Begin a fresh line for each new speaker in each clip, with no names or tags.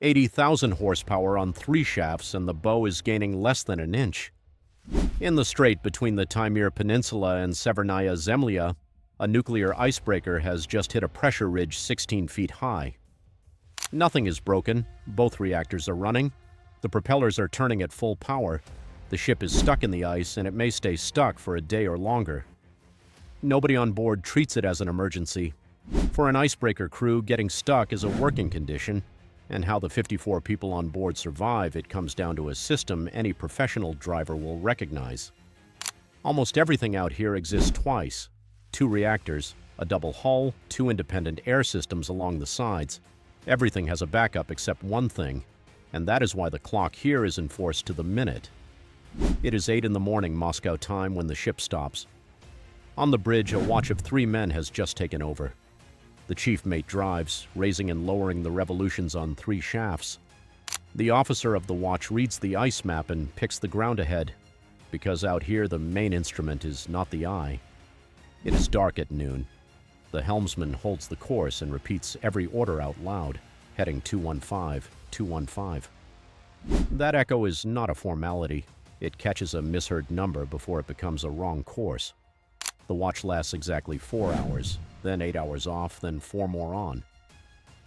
80,000 horsepower on 3 shafts, and the bow is gaining less than an inch. In the strait between the Taimyr Peninsula and Severnaya Zemlya, a nuclear icebreaker has just hit a pressure ridge 16 feet high. Nothing is broken, both reactors are running, the propellers are turning at full power, the ship is stuck in the ice and it may stay stuck for a day or longer. Nobody on board treats it as an emergency. For an icebreaker crew, getting stuck is a working condition, and how the 54 people on board survive, it comes down to a system any professional driver will recognize. Almost everything out here exists twice: 2 reactors, a double hull, 2 independent air systems along the sides. Everything has a backup except one thing, and that is why the clock here is enforced to the minute. It is 8 in the morning Moscow time when the ship stops. On the bridge, a watch of 3 men has just taken over. The chief mate drives, raising and lowering the revolutions on 3 shafts. The officer of the watch reads the ice map and picks the ground ahead, because out here the main instrument is not the eye. It is dark at noon. The helmsman holds the course and repeats every order out loud, heading 215, 215. That echo is not a formality. It catches a misheard number before it becomes a wrong course. The watch lasts exactly 4 hours, then 8 hours off, then 4 more on.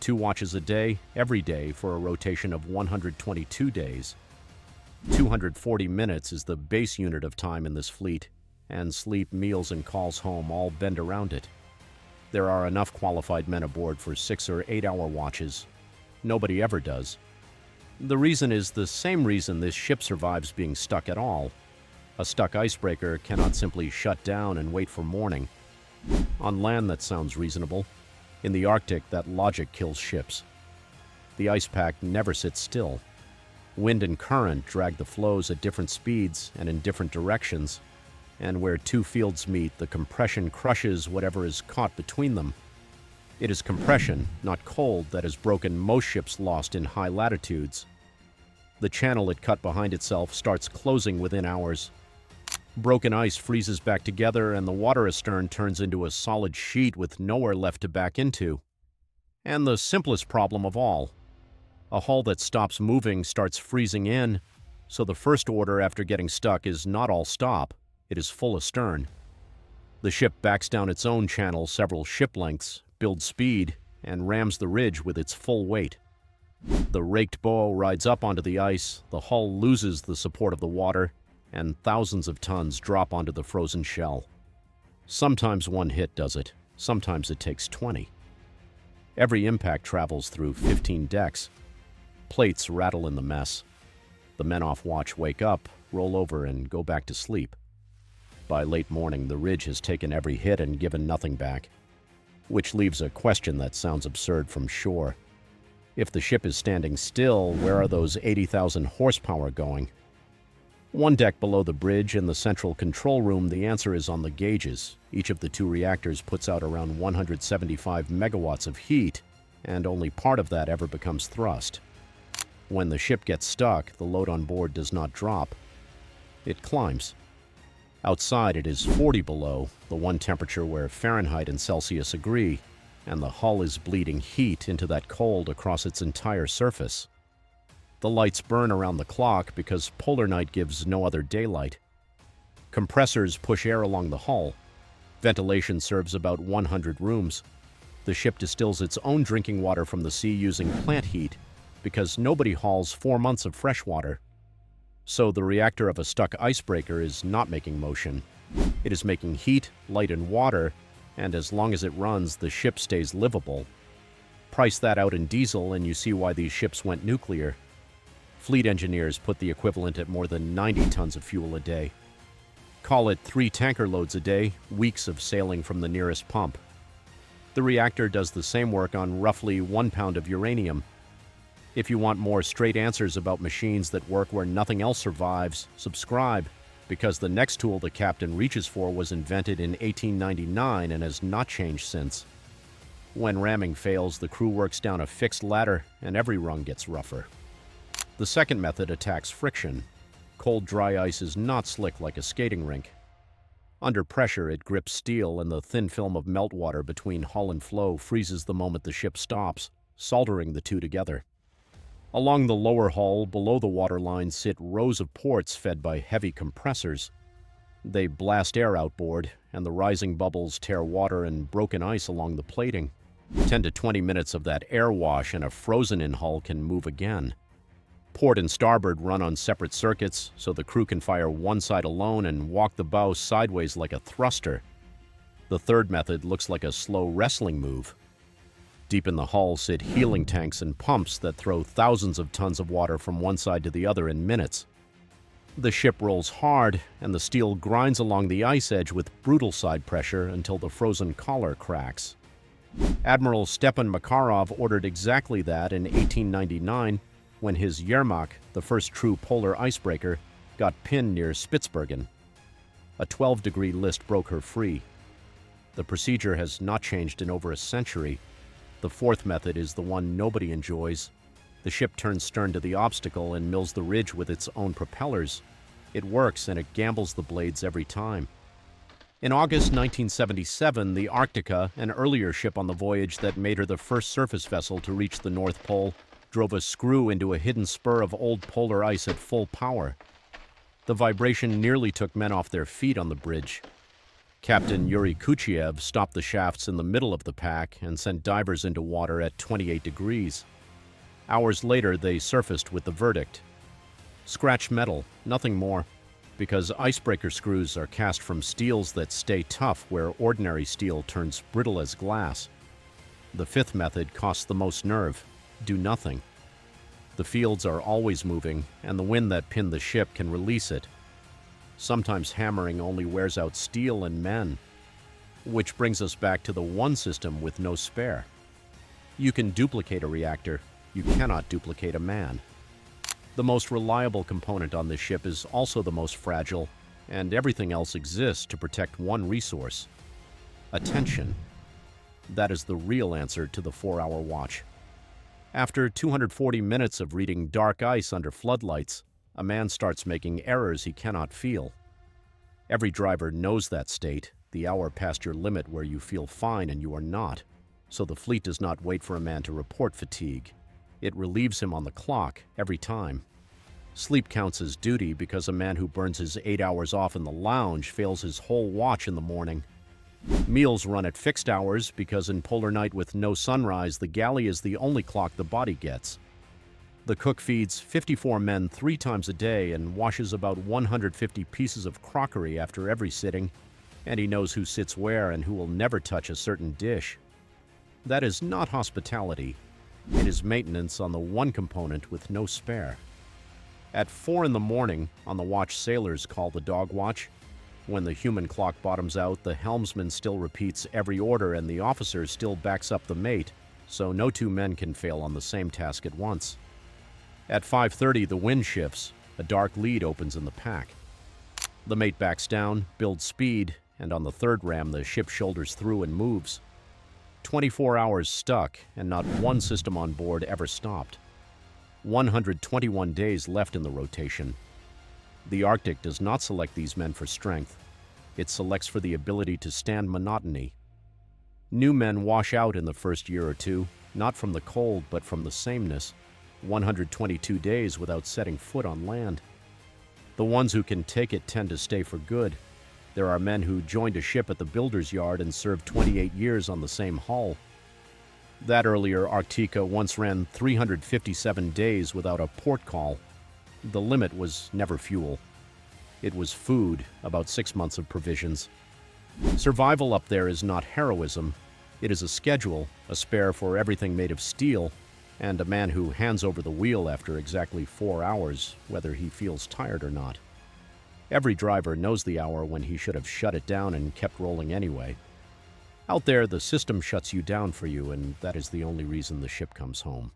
2 watches a day, every day, for a rotation of 122 days. 240 minutes is the base unit of time in this fleet, and sleep, meals, and calls home all bend around it. There are enough qualified men aboard for 6 or 8 hour watches. Nobody ever does. The reason is the same reason this ship survives being stuck at all. A stuck icebreaker cannot simply shut down and wait for morning. On land, that sounds reasonable. In the Arctic, that logic kills ships. The ice pack never sits still. Wind and current drag the flows at different speeds and in different directions, and where 2 fields meet, the compression crushes whatever is caught between them. It is compression, not cold, that has broken most ships lost in high latitudes. The channel it cut behind itself starts closing within hours. Broken ice freezes back together, and the water astern turns into a solid sheet with nowhere left to back into. And the simplest problem of all: a hull that stops moving starts freezing in, so the first order after getting stuck is not all stop, it is full astern. The ship backs down its own channel several ship lengths, builds speed, and rams the ridge with its full weight. The raked bow rides up onto the ice, the hull loses the support of the water, and thousands of tons drop onto the frozen shell. Sometimes one hit does it, sometimes it takes 20. Every impact travels through 15 decks. Plates rattle in the mess. The men off watch wake up, roll over, and go back to sleep. By late morning, the ridge has taken every hit and given nothing back, which leaves a question that sounds absurd from shore. If the ship is standing still, where are those 80,000 horsepower going? 1 deck below the bridge in the central control room, the answer is on the gauges. Each of the 2 reactors puts out around 175 megawatts of heat, and only part of that ever becomes thrust. When the ship gets stuck, the load on board does not drop. It climbs. Outside it is 40 below, the one temperature where Fahrenheit and Celsius agree, and the hull is bleeding heat into that cold across its entire surface. The lights burn around the clock because polar night gives no other daylight. Compressors push air along the hull. Ventilation serves about 100 rooms. The ship distills its own drinking water from the sea using plant heat, because nobody hauls 4 months of fresh water. So the reactor of a stuck icebreaker is not making motion. It is making heat, light, and water, and as long as it runs, the ship stays livable. Price that out in diesel and you see why these ships went nuclear. Fleet engineers put the equivalent at more than 90 tons of fuel a day. Call it 3 tanker loads a day, weeks of sailing from the nearest pump. The reactor does the same work on roughly 1 pound of uranium. If you want more straight answers about machines that work where nothing else survives, subscribe, because the next tool the captain reaches for was invented in 1899 and has not changed since. When ramming fails, the crew works down a fixed ladder and every rung gets rougher. The second method attacks friction. Cold, dry ice is not slick like a skating rink. Under pressure, it grips steel, and the thin film of meltwater between hull and flow freezes the moment the ship stops, soldering the two together. Along the lower hull, below the waterline, sit rows of ports fed by heavy compressors. They blast air outboard, and the rising bubbles tear water and broken ice along the plating. 10 to 20 minutes of that air wash and a frozen-in hull can move again. Port and starboard run on separate circuits, so the crew can fire one side alone and walk the bow sideways like a thruster. The third method looks like a slow wrestling move. Deep in the hull sit healing tanks and pumps that throw thousands of tons of water from one side to the other in minutes. The ship rolls hard, and the steel grinds along the ice edge with brutal side pressure until the frozen collar cracks. Admiral Stepan Makarov ordered exactly that in 1899 when his Yermak, the first true polar icebreaker, got pinned near Spitsbergen. A 12-degree list broke her free. The procedure has not changed in over a century. The fourth method is the one nobody enjoys. The ship turns stern to the obstacle and mills the ridge with its own propellers. It works, and it gambles the blades every time. In August 1977, the Arctica, an earlier ship on the voyage that made her the first surface vessel to reach the North Pole, drove a screw into a hidden spur of old polar ice at full power. The vibration nearly took men off their feet on the bridge. Captain Yuri Kuchiev stopped the shafts in the middle of the pack and sent divers into water at 28 degrees. Hours later, they surfaced with the verdict: scratch metal, nothing more, because icebreaker screws are cast from steels that stay tough where ordinary steel turns brittle as glass. The fifth method costs the most nerve: do nothing. The fields are always moving, and the wind that pinned the ship can release it. Sometimes hammering only wears out steel and men. Which brings us back to the one system with no spare. You can duplicate a reactor, you cannot duplicate a man. The most reliable component on this ship is also the most fragile, and everything else exists to protect one resource: attention. That is the real answer to the 4-hour watch. After 240 minutes of reading dark ice under floodlights, a man starts making errors he cannot feel. Every driver knows that state, the hour past your limit where you feel fine and you are not, so the fleet does not wait for a man to report fatigue. It relieves him on the clock every time. Sleep counts as duty because a man who burns his 8 hours off in the lounge fails his whole watch in the morning. Meals run at fixed hours because in polar night with no sunrise, the galley is the only clock the body gets. The cook feeds 54 men 3 times a day and washes about 150 pieces of crockery after every sitting, and he knows who sits where and who will never touch a certain dish. That is not hospitality. It is maintenance on the one component with no spare. At 4 in the morning, on the watch sailors call the dog watch, when the human clock bottoms out, the helmsman still repeats every order and the officer still backs up the mate, so no 2 men can fail on the same task at once. At 5:30, the wind shifts. A dark lead opens in the pack. The mate backs down, builds speed, and on the third ram, the ship shoulders through and moves. 24 hours stuck, and not one system on board ever stopped. 121 days left in the rotation. The Arctic does not select these men for strength. It selects for the ability to stand monotony. New men wash out in the first year or two, not from the cold, but from the sameness. 122 days without setting foot on land. The ones who can take it tend to stay for good. There are men who joined a ship at the builder's yard and served 28 years on the same hull. That earlier Arctica once ran 357 days without a port call. The limit was never fuel. It was food, about 6 months of provisions. Survival up there is not heroism. It is a schedule, a spare for everything made of steel, and a man who hands over the wheel after exactly 4 hours, whether he feels tired or not. Every driver knows the hour when he should have shut it down and kept rolling anyway. Out there, the system shuts you down for you, and that is the only reason the ship comes home.